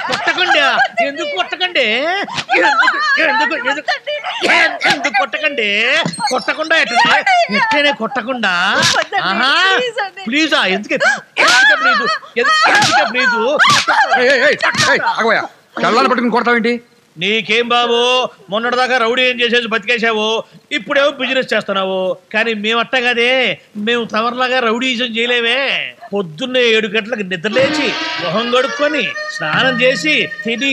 కొట్టకండి, ఎందుకు కొట్టకండి, ఎందుకు కొట్టకండి, కొట్టకుండా ఎట్లనే కొట్టకుండా. ప్లీజా ఎందుకే ప్లీజు పట్టుకుని కొడతావేంటి? నీకేం బాబు, మొన్నటిదాకా రౌడీ ఏం చేసేసి బతికేసావు, ఇప్పుడేమో బిజినెస్ చేస్తున్నావు. కానీ మేమట్ట కదే, మేము తమర్లాగా రౌడీజం చేయలేమే. పొద్దున్నే 7 గంటలకు నిద్రలేచి మొహం కడుక్కొని స్నానం చేసి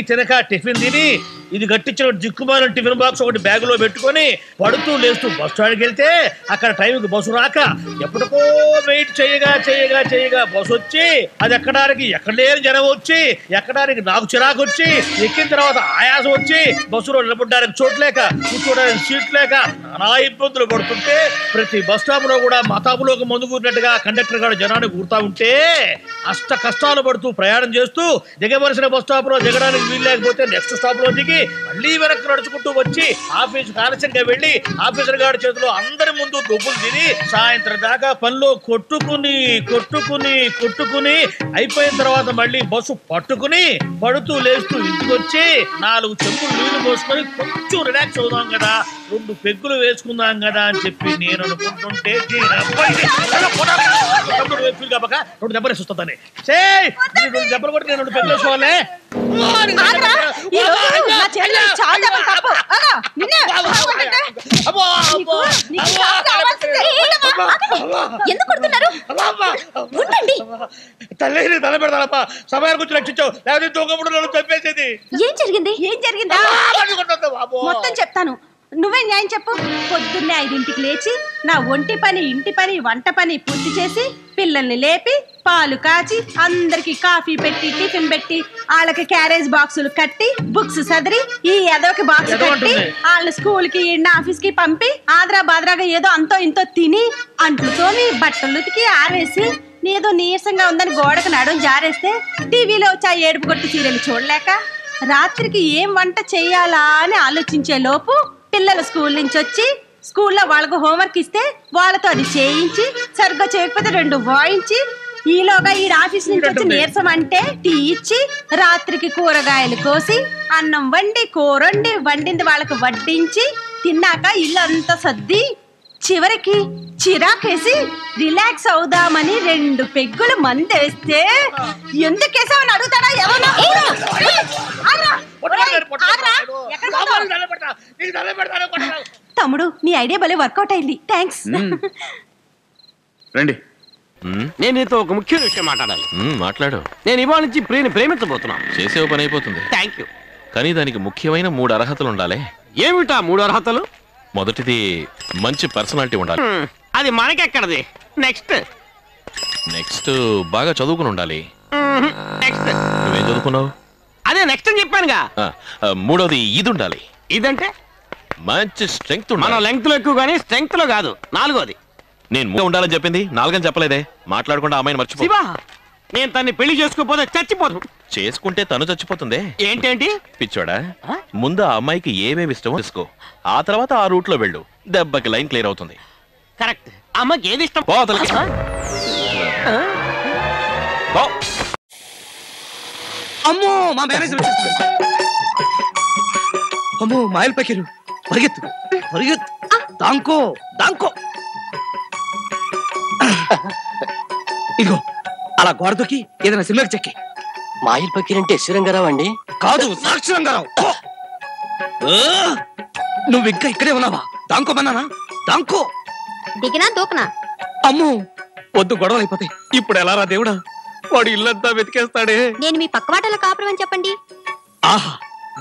తినక టిఫిన్ తిని ఇది గట్టించిన దిక్కుమాల టిఫిన్ బాక్స్ ఒకటి బ్యాగులో పెట్టుకొని పడుతూ లేస్తూ బస్ స్టాండ్కి వెళ్తే అక్కడ టైంకి బస్సు రాక ఎప్పటికో వెయిట్ చేయగా బస్సు వచ్చి అది ఎక్కడానికి ఎక్కడ లేని జనం వచ్చి ఎక్కడానికి నాకు చిరాకు వచ్చి ఎక్కిన తర్వాత ఆయాసం వచ్చి బస్సులో నిలబడడానికి చోట్లేక కూర్చోడానికి సీట్ లేక నానా ఇబ్బందులు పడుతుంటే ప్రతి బస్ స్టాప్ లో కూడా మతాబులోకి మందు కూరినట్టుగా కండక్టర్ గారు జనాన్ని కూర్తా ఉంటే అష్ట కష్టాలు పడుతూ ప్రయాణం చేస్తూ దిగవలసిన బస్ స్టాప్ లో దిగడానికి వీలు లేకపోతే నెక్స్ట్ స్టాప్ లో దిగి మళ్ళీ వెనక్కి నడుచుకుంటూ వచ్చి ఆఫీసుకు ఆలస్యంగా వెళ్లి ఆఫీసర్ గారి చేతిలో అందరి ముందు డబ్బులు తిని సాయంత్రం దాకా పనిలో కొట్టుకుని అయిపోయిన తర్వాత మళ్ళీ బస్సు పట్టుకుని పడుతూ లేస్తూ ఇంటికి వచ్చి 4 చెంబులు నీళ్లు పోసుకొని కొంచెం రిలాక్స్ అవుదాం కదా, 2 పెగ్గులు వేసుకుందాం కదా అని చెప్పి నేను అనుకుంటుంటే 2 దెబ్బలు వేస్తుందని 2 దెబ్బలు కొట్టి నేను 2 పెగ్గులు వేసుకోవాలి. తల్లి తల పెడతానప్ప, సమయానికి వచ్చి రక్షించావు, లేకపోతే తోకప్పుడు నన్ను చంపేసేది. ఏం జరిగింది మొత్తం చెప్తాను, నువ్వే న్యాయం చెప్పు. పొద్దున్నే 5ంటికి లేచి నా ఒంటి పని, ఇంటి పని, వంట పని పూర్తి చేసి పిల్లల్ని లేపి పాలు కాచి అందరికి కాఫీ పెట్టి టిఫిన్ పెట్టి వాళ్ళకి క్యారేజ్ బాక్సులు కట్టి బుక్స్ సదిరి ఈ ఎదోకి బాక్స్ కట్టి వాళ్ళ స్కూల్ కి ఆఫీస్ కి పంపి ఆద్రా బాద్రాగా ఏదో అంతో ఇంతో తిని అంట్లు తోమి బట్టలు ఉతికి ఆరేసి ఏదో నీరసంగా ఉందని గోడకు నడుం జారేస్తే టీవీలో వచ్చి ఆ ఏడుపు కొట్టి సీరియల్ చూడలేక రాత్రికి ఏం వంట చెయ్యాలా అని ఆలోచించే లోపు పిల్లలు స్కూల్ నుంచి వచ్చి స్కూల్లో వాళ్ళకు హోంవర్క్ ఇస్తే వాళ్ళతో అది చేయించి సరిగ్గా చేయకపోతే 2 వాయించి ఈలోగా ఈ ఆఫీస్ నుంచి వచ్చి నీరసం అంటే టీ ఇచ్చి రాత్రికి కూరగాయలు కోసి అన్నం వండి కూరండి వండింది వాళ్ళకు వడ్డించి తిన్నాక ఇల్లు అంతా సర్ది చివరికి చిరాకేసి రిలాక్స్ అవుదామని 2 పెగ్గులు మందేస్తే ఎందుకేసామని అడుగుతాడా ఎవరో. తమ్ముడు నీ ఐడియా భలే వర్కౌట్ అయింది, థ్యాంక్స్. రండి, నేను నీతో ఒక ముఖ్య విషయం మాట్లాడాలి. మాట్లాడు. నేను ఇవాళ నుంచి ప్రియని ప్రేమించబోతున్నాను. చేసే పని అయిపోతుంది. Thank you. కానీ దానికి ముఖ్యమైన 3 అర్హతలు ఉండాలి. ఏమిటా 3 అర్హతలు? మొదటిది మంచి పర్సనాలిటీ ఉండాలి. అది మనకెక్కడది. నెక్స్ట్ బాగా చదువుకుని ఉండాలి. నువ్వేం చదువుకున్నావు? అదే నెక్స్ట్ అని చెప్పానుగా. మూడోది ఇది ఉండాలి. ఇదంటే మంచి స్ట్రెంగ్త్. మనం లెంగ్త్ లో ఎక్కువ కానీ స్ట్రెంగ్త్ లో కాదు. 4వది నేను ఉండాలని చెప్పింది, 4 అని చెప్పలేదే. మాట్లాడకుండా అమ్మాయిని మర్చిపో. నేను తన్ని పెళ్లి చేసుకోపోతే చచ్చిపోదు. చేసుకుంటే తను చచ్చిపోతుంది. ఏంటేంటి పిచ్చోడా, ముందు ఆ అమ్మాయికి ఏమేమి ఇష్టమో తీసుకో, ఆ తర్వాత ఆ రూట్ లో వెళ్ళు. దెబ్బకి లైన్ క్లియర్ అవుతుంది. కరెక్ట్. అమ్మకి ఏది ఇష్టం? అమ్మో మా మేనేజర్ అమ్మో మాయల్ పకిరు పరిగెత్తు దాంకో ఇదిగో అలా గోడతోకి ఏదైనా సినిమాకి చెక్కి. మాయిల్ పకీర్ అంటే శ్రీరంగారావు అండి? కాదు, సాక్షి రంగారావు. నువ్వు ఇంకా ఇక్కడే ఉన్నావా? దాంకోమన్నానా? దాంకో. దిగినా దూకనా? అమ్మో వద్దు, గొడవలు అయిపోతాయి. ఇప్పుడు ఎలా రా దేవుడా, వాడు ఇల్లంతా వెతికేస్తాడే. నేను మీ పక్క వాటలో కాపురం అని చెప్పండి. ఆహా,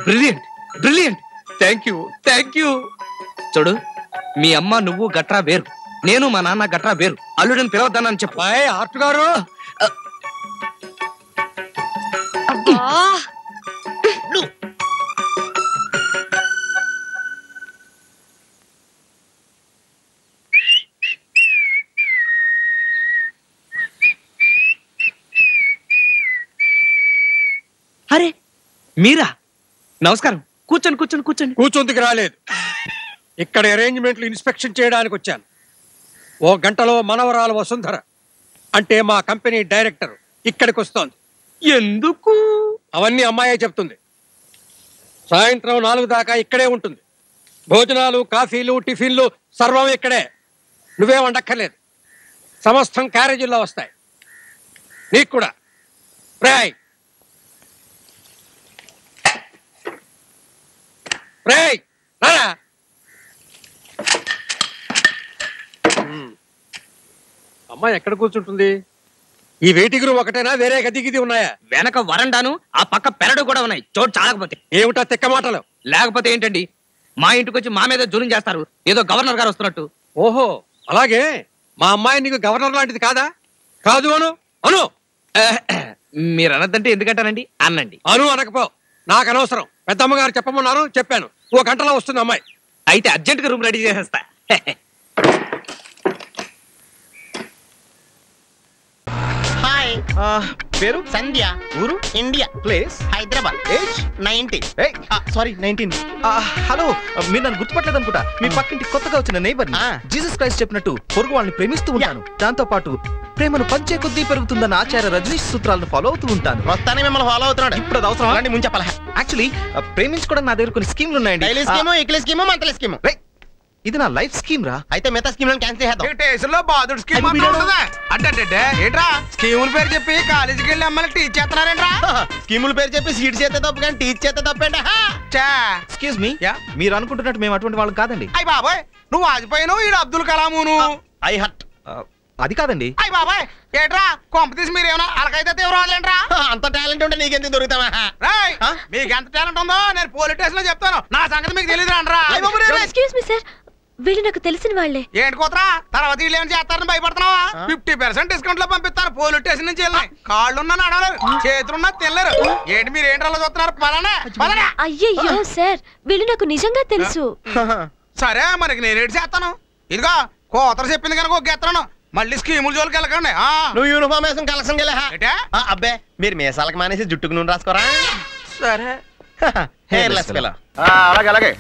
బ్రిలియంట్. Thank you. చూడు, మీ అమ్మ నువ్వు గట్రా వేరు, నేను మా నాన్న గట్రా వేరు. అల్లుడిని పిలవద్దానని చెప్పు. ఆర్ట్ గారు అరే మీరా? నమస్కారం. కూర్చొందుకు రాలేదు, ఇక్కడ అరేంజ్మెంట్లు ఇన్స్పెక్షన్ చేయడానికి వచ్చాను. 1 గంటలో మనవరాలు వసుంధర అంటే మా కంపెనీ డైరెక్టర్ ఇక్కడికి వస్తోంది. ఎందుకు? అవన్నీ అమ్మాయే చెప్తుంది. సాయంత్రం 4 దాకా ఇక్కడే ఉంటుంది. భోజనాలు, కాఫీలు, టిఫిన్లు సర్వం ఇక్కడే. నువ్వే వండక్కర్లేదు. సమస్తం క్యారేజీల్లో వస్తాయి. నీకు కూడా. రేయ్ రేయ్ రారా. అమ్మాయి ఎక్కడ కూర్చుంటుంది? ఈ వెయిటింగ్ రూమ్ ఒకటేనా, వేరే గది గిది ఉన్నాయా? వెనక వరండాను, ఆ పక్క పెరడు కూడా ఉన్నాయి. చోటు చాలకపోతే. ఏమిటా తిక్క మాటలు? లేకపోతే ఏంటండి, మా ఇంటికి వచ్చి మా మీద జూలిం చేస్తారు. ఏదో గవర్నర్ గారు వస్తున్నట్టు. ఓహో అలాగే. మా అమ్మాయి నీకు గవర్నర్ లాంటిది కాదా? కాదు అను. అను మీరు అనద్దంటే ఎందుకంటానండి? అన్నండి. అను అనకపో, నాకు అనవసరం. పెద్దమ్మగారు చెప్పమన్నారు, చెప్పాను. 1 గంటలో వస్తుంది అమ్మాయి. అయితే అర్జెంట్ గా రూమ్ రెడీ చేసేస్తా. హాయ్, పేరు సంధ్య. ఊరు India. Place Hyderabad. Age 90. Sorry 19. Hello, మీరు నన్ను గుర్తుపట్టలేదు అనుకుంటా. మీ పక్కింటి కొత్తగా వచ్చిన నైబర్. జీసస్ క్రైస్ట్ చెప్పినట్టు పొరుగు వాళ్ళని ప్రేమిస్తూ ఉంటాను. దాంతో పాటు ప్రేమను పంచే కొద్దీ పెరుగుతుందన్న ఆచార్య రజనీష్ సూత్రాలను ఫాలో అవుతూ ఉంటాను. వస్తానే మిమ్మల్ని ఫాలో అవుతున్నాడు. ఇప్పుడు అది అవసరం. అలాంటి ముందు చెప్పాలా? యాక్చువల్లీ ప్రేమించుకోవడం నా దగ్గర కొన్ని స్కీమ్లు ఉన్నాయండి. Daily scheme, weekly scheme, monthly scheme. ఇది నా లైఫ్ స్కీమ్ రా. అయితే మిగతా స్కీమ్ క్యాన్సిల్ చేద్దాం. స్టేషన్లో బాధుడు స్కీమ్ అంటే ఏంట్రా? స్కీముల పేరు చెప్పి కాలేజీకి వెళ్ళి అమ్మాయిని టీచ్ చేస్తున్నారేంట్రా? స్కీముల పేరు చెప్పి సీట్ చేస్తే తప్పు కానీ టీచ్ చేస్తే తప్పేంట. ఎక్స్క్యూజ్ మీ, మీరు అనుకుంటున్నట్టు మేము అటువంటి వాళ్ళం కాదండి. అయ్య బాబాయ్, నువ్వు వాజ్పేయిను, ఈడు అబ్దుల్ కలామును. I hot. అది కాదండి. అయ్య బాబాయ్, ఏట్రా కొంప తీసి మీరేమన్నా అలకైతే తీవ్రవాదులేంట్రా? అంత టాలెంట్ ఉంటే నీకెందుకు దొరుకుతావా? మీకు ఎంత టాలెంట్ ఉందో నేను పోలీస్ స్టేషన్ లో చెప్తాను. నా సంగతి మీకు తెలియదు అంటారా? ఎక్స్క్యూజ్ మీ సార్, వీళ్ళు నాకు తెలిసిన వాళ్ళే. ఏంటి కోతరా, తర్వాత వీళ్ళు ఏమైనా చేస్తారని భయపడుతున్నావా? 50% డిస్కౌంట్ లో పంపిస్తాను. పోలీస్ స్టేషన్ నుంచి వెళ్ళినాయి. కాళ్ళున్నా నడవలేరు, చేతులున్నా తినలేరు. ఏంటి మీరు ఏంటి అలా చూస్తున్నారు? పలానా. అయ్యయ్యో సార్, వీళ్ళు నాకు నిజంగా తెలుసు. సరే, మనకి నేనేటి చేస్తాను. ఇదిగో కోతరు చెప్పింది కనుక ఒక ఎత్తను. మళ్ళీ స్కీముల జోలికి వెళ్ళకండి. నువ్వు యూనిఫామ్ వేసుకుని కలెక్షన్ వెళ్ళా. అబ్బే, మీరు మీసాలకు మానేసి జుట్టుకు నూనె రాసుకోరా. సరే, అలాగే అలాగే.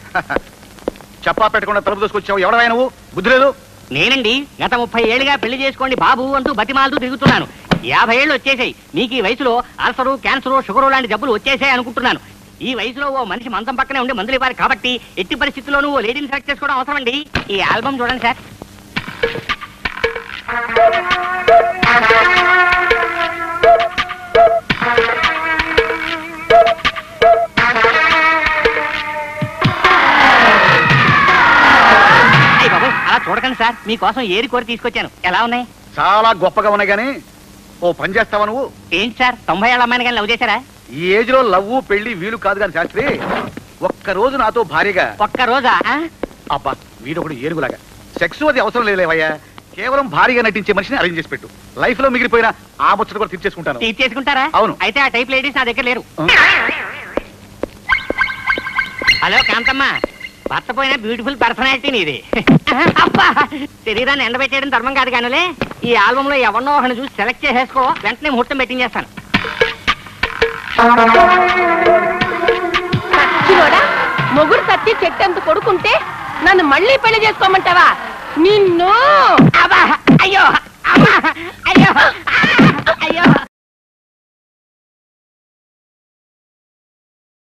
చెప్పా పెట్టకుండా తలుపు దూసుకొచ్చావు. ఎవడవా నువ్వు? బుద్ధి లేదు. నేనండి, గత 30 ఏళ్ళుగా పెళ్లి చేసుకోండి బాబు అంటూ బతిమాలతూ తిరుగుతున్నాను. 50 ఏళ్ళు వచ్చేసాయి. మీకు ఈ వయసులో అల్సరు, క్యాన్సరు, షుగరు లాంటి జబ్బులు వచ్చేసాయి అనుకుంటున్నాను. ఈ వయసులో ఓ మనిషి మంచం పక్కనే ఉండి మందులు ఇవ్వాలి కాబట్టి ఎట్టి పరిస్థితుల్లోనూ ఓ లేడీని సెలెక్ట్ చేసుకోవడం అవసరం అండి. ఈ ఆల్బమ్ చూడండి సార్. అలా చూడకండి సార్, మీకోసం ఏరి కోరి తీసుకొచ్చాను. ఎలా ఉన్నాయి? చాలా గొప్పగా ఉన్నాయి. కానీ ఓ పని చేస్తావా నువ్వు? ఏంటి సార్, 90 ఏళ్ళ అమ్మాయిని కానీ లవ్ చేశారా? ఈ ఏజ్ లో లవ్వు పెళ్లి వీలు కాదు కానీ శాస్త్రి, ఒక్కరోజు నాతో భారీగా. ఒక్క రోజా? అబ్బా, వీడు ఒకటి ఏరుగులాగా. సెక్స్ అది అవసరం లేవయ్యా. కేవలం భారీగా నటించే మనిషిని అరేంజ్ చేసి పెట్టు. లైఫ్ లో మిగిలిపోయిన ఆ ముచ్చట కూడా తీర్చేసుకుంటాను. తీర్చేసుకుంటారా? అవును. అయితే ఆ టైప్ లేడీస్ నా దగ్గర లేరు. హలో కాంతమ్మ, భర్త పోయిన బ్యూటిఫుల్ పర్సనాలిటీ నీది. అబ్బా, శరీరాన్ని ఎండబెట్టేయడం ధర్మం కాదు కానులే. ఈ ఆల్బమ్ లో ఎవరినో ఒకరిని చూసి సెలెక్ట్ చేసేసుకో, వెంటనే ముహూర్తం బెట్టింగ్ చేస్తాను. మొగుడు తట్టి చెట్టంత కొడుకుంటే నన్ను మళ్ళీ పెళ్లి చేసుకోమంటావా? నిన్ను అబ్బా, అయ్యో, అబ్బా, అయ్యో, అయ్యో.